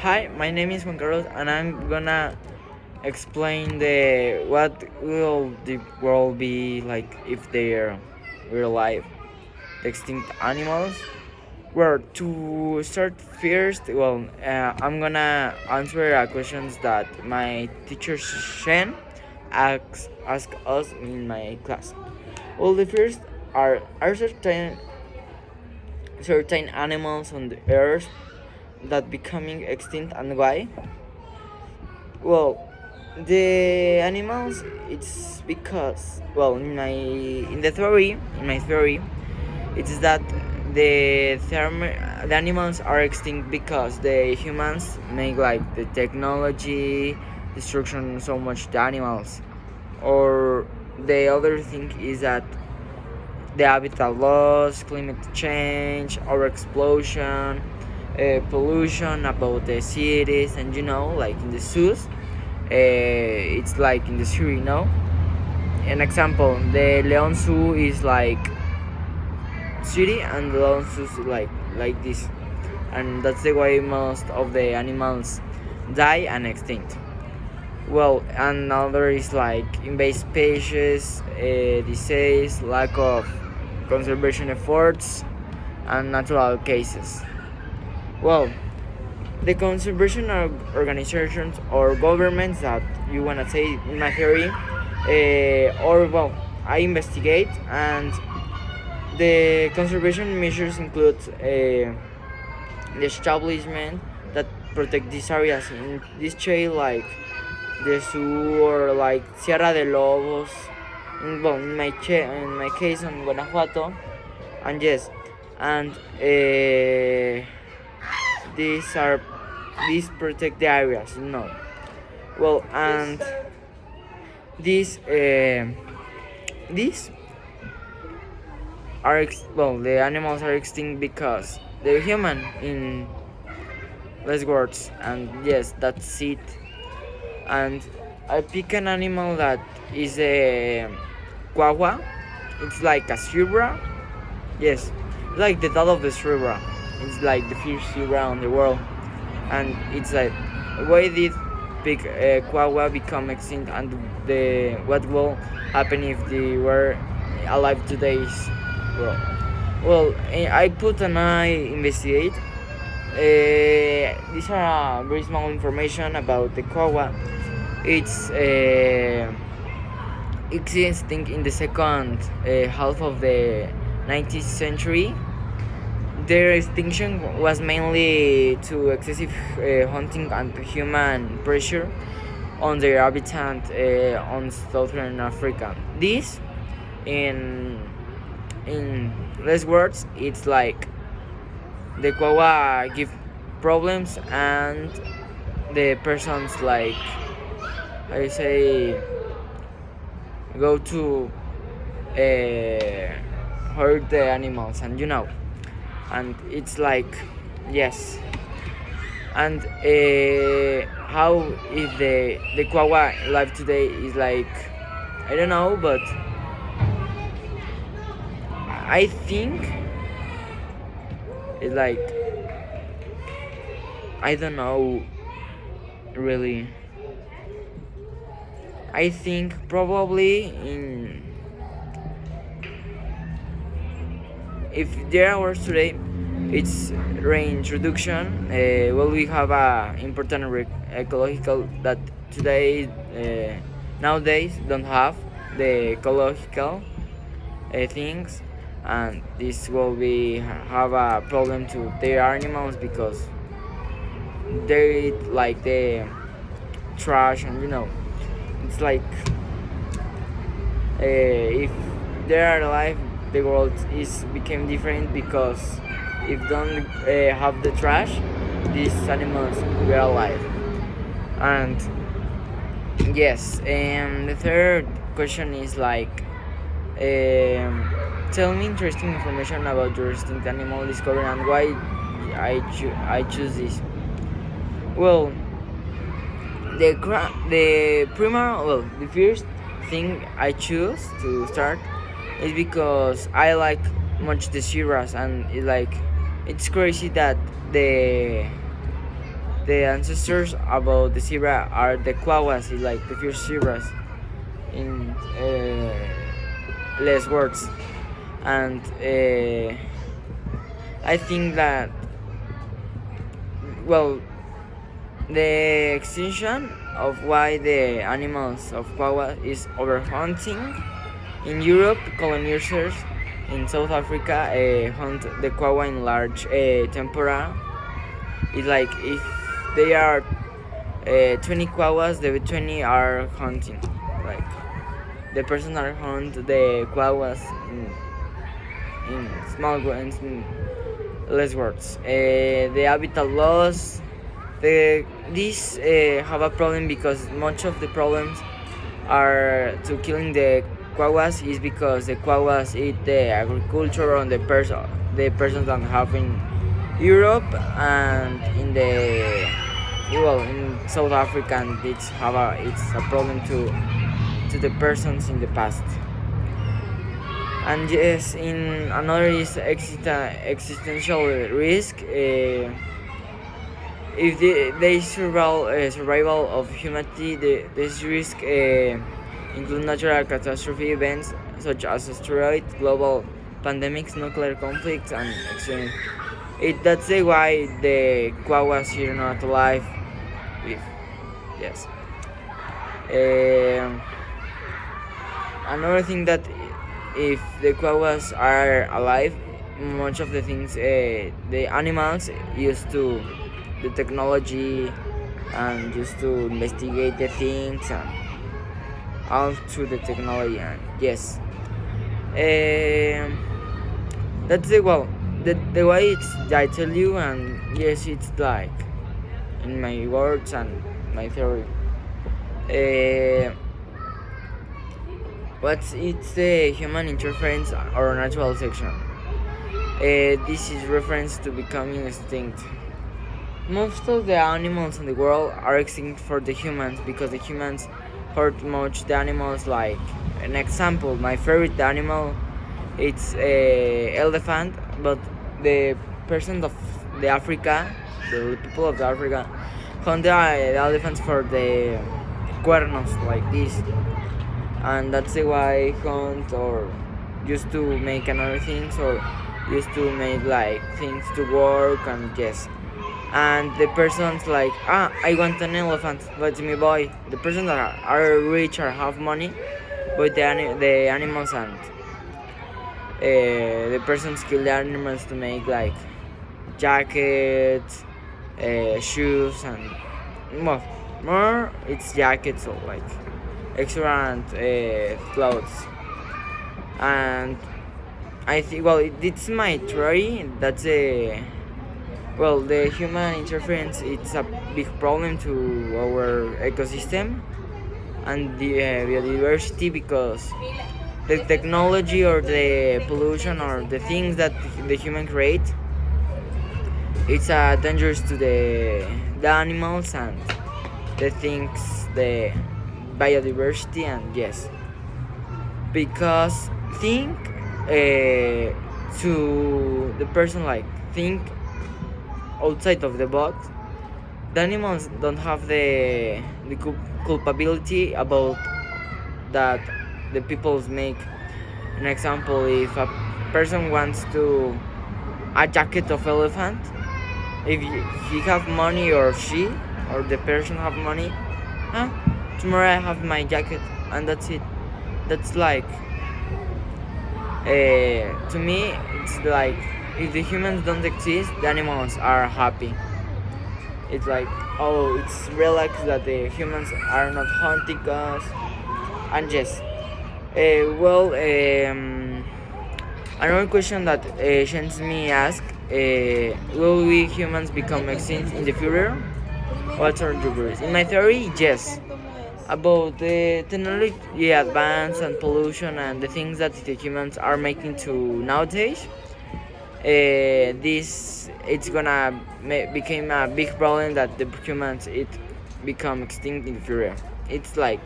Hi, my name is Juan Carlos, and I'm gonna explain the what will the world be like if they're real life extinct animals. Well, to start first, I'm gonna answer questions that my teacher Shen asked us in my class. Well, the first are certain animals on the earth that becoming extinct and why? Well, the animals, it's because, in my theory, it's that the animals are extinct because the humans make like the technology destruction so much the animals, or the other thing is that the habitat loss, climate change, or explosion, pollution about the cities, and like in the zoos, it's like in the city, An example, the Leon Zoo is like city, and the Leon Zoo is like this, and that's the way most of the animals die and extinct. Well, another is like invasive species, disease, lack of conservation efforts, and natural cases. Well, the conservation organizations or governments that you wanna say in my theory, I investigate, and the conservation measures include the establishment that protect these areas in this trail, like the zoo or like Sierra de Lobos. In my case on Guanajuato, and yes, and these are these protect the areas. Well, and these the animals are extinct because they're human in less words, and yes, that's it. And I pick an animal that is a quagga. It's like a zebra. Yes, like the dad of the zebra. It's like the first zebra on the world, and it's like why did big quagga become extinct, and the what will happen if they were alive today? I put and I investigate. These are very small information about the quagga. It's existing in the second half of the 19th century. Their extinction was mainly to excessive hunting and human pressure on their habitat on southern Africa. This, in less words, it's like the quagga give problems, and the persons like I say go to hurt the animals, and it's like yes. And how if the quagga life today is like I don't know, but I think it's like I don't know really. I think probably in if there are words today, it's reintroduction. We have a important ecological that today nowadays don't have the ecological things, and this will be have a problem to their animals because they eat like the trash, and it's like if they are alive, the world is became different because if don't have the trash, these animals were alive. And yes, and the third question is like, tell me interesting information about your extinct animal discovery and why I choose this. Well, the first thing I choose to start is because I like much the Shiras, and it's crazy that the ancestors about the zebra are the quawas, like the first zebras in less words. And I think that, well, the extinction of why the animals of quagga is overhunting. In Europe, colonizers in South Africa hunt the quagga in large tempora. It's like if they are 20 quaggas, the 20 are hunting. Like the person are hunt the quaggas in small words, in less words. The habitat loss. These have a problem because much of the problems are to killing the quaggas is because the quaggas eat the agriculture on the persons that have in Europe and in the, well, in South Africa, and it's a problem to the persons in the past. And yes, in another is existential risk. If the survival of humanity, this risk include natural catastrophe events such as asteroids, global pandemics, nuclear conflicts, and extreme. That's why the quaggas are not alive. With, yes. Another thing that if the quaggas are alive, much of the things the animals used to the technology and just to investigate the things and all through the technology. And yes, that's the way it's I tell you. And yes, it's like in my words and my theory. What's it's the human interference or natural selection? This is reference to becoming extinct. Most of the animals in the world are extinct for the humans because the humans hurt much the animals. Like an example, my favorite animal, it's a elephant, but the person of the Africa, the people of the Africa, hunt the elephants for the cuernos like this, and that's why I hunt or used to make another things or used to make like things to work. And yes, and the person's like, I want an elephant, let me buy. The person that are rich or have money buy the animals, and the persons kill the animals to make like jackets, shoes, and more it's jackets or like extra clothes. And I think, well, it's my theory. That's the human interference. It's a big problem to our ecosystem and the biodiversity because the technology or the pollution or the things that the human create, it's dangerous to the animals and the things, the biodiversity. And yes, because think to the person, like think outside of the box. The animals don't have the culpability about that the peoples make. An example, if a person wants to a jacket of elephant, if he have money or she or the person have money, tomorrow I have my jacket and that's it. That's like to me it's like if the humans don't exist, the animals are happy. It's like, oh, it's relaxed that the humans are not hunting us. And yes, another question that Shensmi asked, will we humans become extinct in the future? What's our theories? In my theory, yes. About the technology advance and pollution and the things that the humans are making to nowadays, this it's gonna become a big problem that the humans it become extinct in the future. It's like,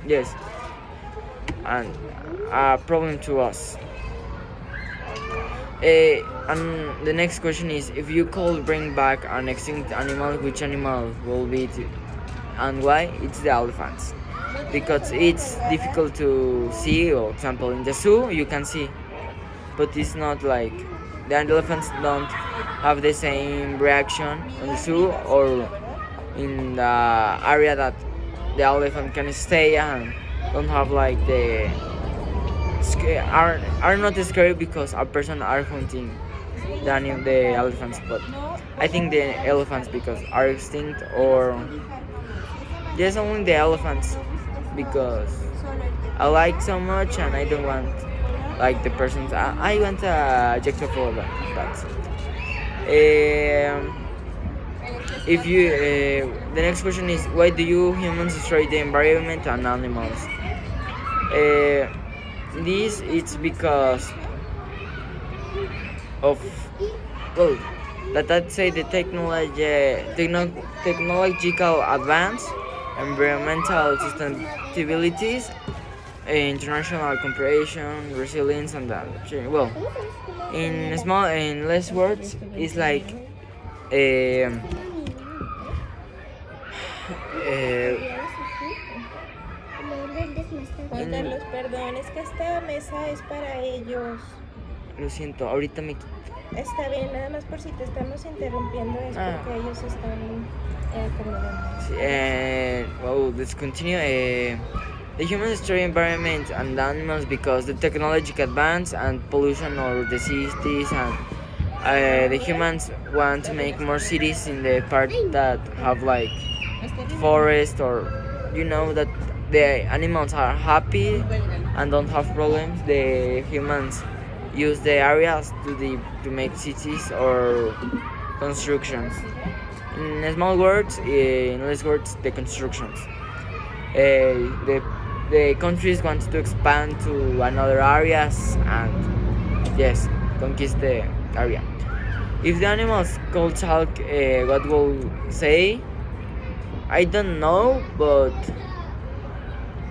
yes, and a problem to us. And the next question is, if you could bring back an extinct animal, which animal will be it and why? It's the elephants, because it's difficult to see. For example, in the zoo you can see, but it's not like the elephants don't have the same reaction in the zoo or in the area that the elephant can stay and don't have like the are not scary because a person are hunting the elephants. But I think the elephants because are extinct, or yes, only the elephants because I like so much and I don't want like the persons. I want a Jackson for that. That's it. If you the next question is, why do you humans destroy the environment and animals? Uh, this it's because of, well, that I'd say the technological advance, environmental sustainabilities, international cooperation, resilience, and that. Well, in less words, it's like um, uh, Juan Carlos, perdón, es que esta mesa es para ellos. lo siento, ahorita me quito. Está bien, nada más por si te estamos interrumpiendo es porque ellos están acomodando. Well, let's continue. The human destroy environment and animals because the technological advance and pollution or the cities, and the humans want to make more cities in the part that have like forest, or you know that the animals are happy and don't have problems. The humans use the areas to make cities or constructions. In small words, in less words, the constructions. The countries want to expand to another areas and yes, conquist the area. If the animals could talk, what will say? I don't know, but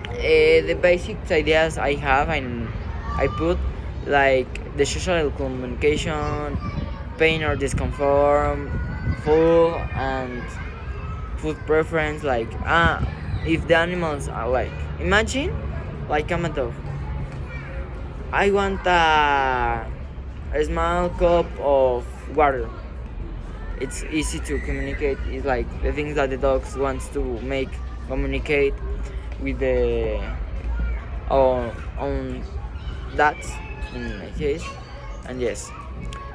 the basic ideas I have and I put like the social communication, pain or discomfort, food and food preference. Like if the animals are like, imagine like I'm a dog. I want a small cup of water. It's easy to communicate. It's like the things that the dogs wants to make communicate with the on that in my case. And yes,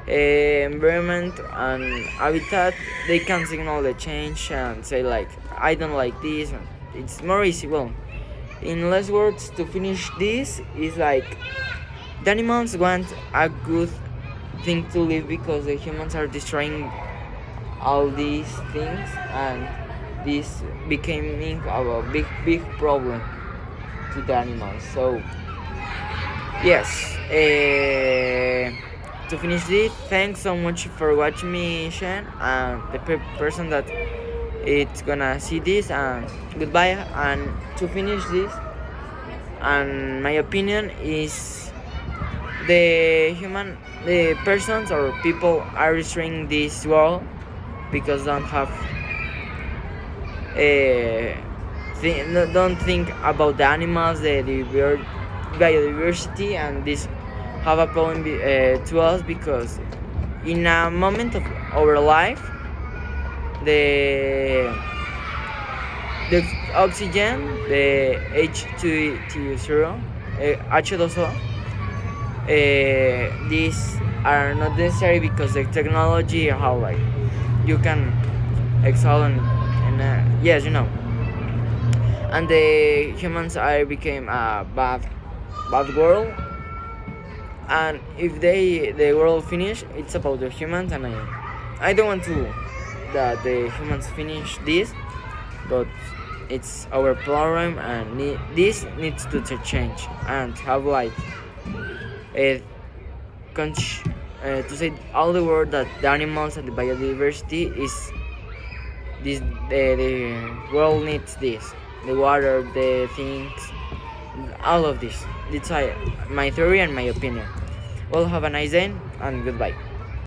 environment and habitat, they can signal the change and say like, I don't like this. It's more easy. Well, in less words, to finish this is like the animals want a good thing to live because the humans are destroying all these things, and this becoming a big problem to the animals. So yes, to finish this, thanks so much for watching me, Shen, and the person that it's gonna see this, and goodbye. And to finish this, and my opinion is the persons or people are destroying this world because don't have don't think about the animals, the biodiversity, and this have a problem to us because in a moment of our life the oxygen, the H2O, H2O, these are not necessary because the technology how like you can exhale and yes, you know, and the humans are became a bad world, and if the world finish, it's about the humans, and I don't want to that the humans finish this, but it's our problem, and this needs to change and have like to say all the world that the animals and the biodiversity is this, the world needs this, the water, the things, all of this. It's my theory and my opinion. Well, have a nice day. and goodbye.